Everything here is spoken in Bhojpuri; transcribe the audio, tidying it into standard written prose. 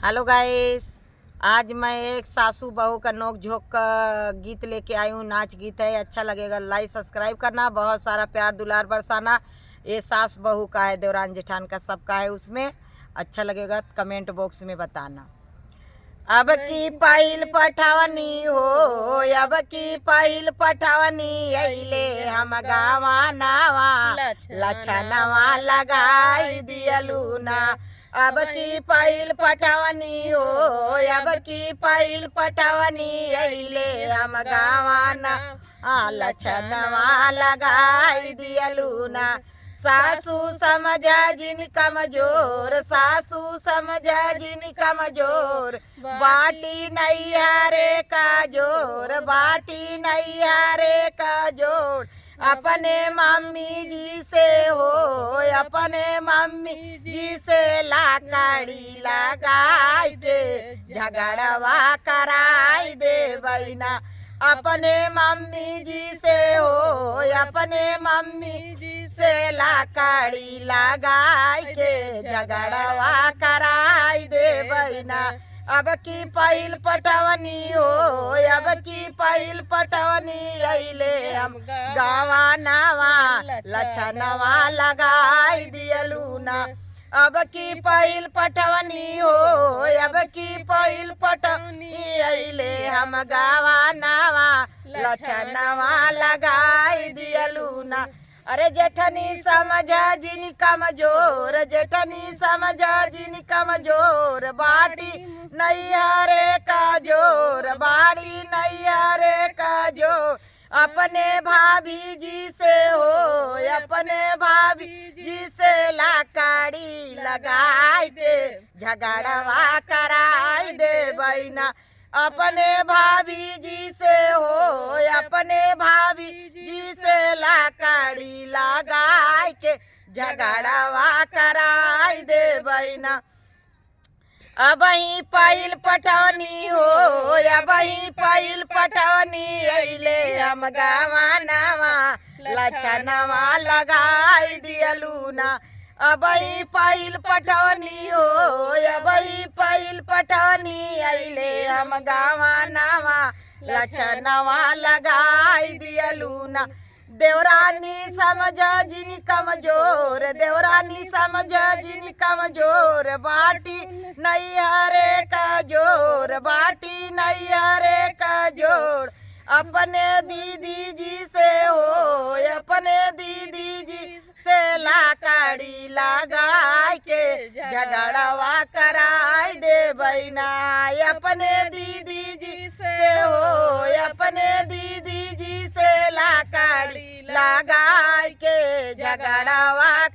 हेलो गाइस, आज मैं एक सासू बहू का नोक झोंक का गीत लेके आई हूँ। नाच गीत है, अच्छा लगेगा। लाइक सब्सक्राइब करना, बहुत सारा प्यार दुलार बरसाना। ये सास बहू का है, देवरान जेठान का, सबका है। उसमें अच्छा लगेगा, कमेंट बॉक्स में बताना। अब की पहिल पठावनी हो, अब की पहिल पठावनी अइले हम गावा नावा लछनवा लगाई दियलू ना। अब की पहिल पठावनी हो, अब की पहिल पठावनी अइले हम गावा ना लछनवा लगाई दियलू ना। सासू समझा जिन कमजोर, सासू समझा जिन कमजोर, बाटी नहीं हारे का जोर, बाटी नहीं हारे का जोर। अपने मम्मी जी से हो, अपने मम्मी जी से लाकड़ी लगाई के झगड़वा कराई दे बहिना। अपने मम्मी जी से हो, अपने मम्मी जी से लाकड़ी लगाई के झगड़वा कराई दे बहिना। अब की पहिल पटवनी हो, अब की पहिल पटवनी अइले हम गावा नावा लछनवा लगाई दियलू ना। अब की पहिल पटवनी हो, अब की पहिल पटवनी अइले हम गावा नावा लछनवा लगाई दियलू ना। अरे जेठनी समझा जिन कमजोर, जेठनी समझा जिन कमजोर, बाटी नहीं हारे का जोर, बाड़ी नहीं हारे का जोर। अपने भाभी जी से हो, अपने भाभी जी से लाकड़ी लगाई के झगड़वा कराई दे बहिना। अपने भाभी जी से हो, अपने भाभी जी से लाकड़ी लगाई के झगड़वा कराई दे बहिना। अब ही पहिल पटौनी हो, अब ही पहिल पटौनी अइले हम गावा नावा लछनवा लगाई दियलू ना। अब ही पहिल पटौनी हो, अब ही पहिल पटौनी अइले हम गावा नावा लछनवा लगाई दियलू ना। देवरानी समझा जिन कमजोर, देवरानी समझा जिन कमजोर, बाटी नहीं हारे का जोर, बाटी नहीं हारे का जोर। अपने दीदी जी से हो, अपने दीदी जी से लाकड़ी लगाई के झगड़वा कराई दे बहिना। अपने दीदी जी से हो, अपने दीदी जी से लाकड़ी लगाई के झगड़वा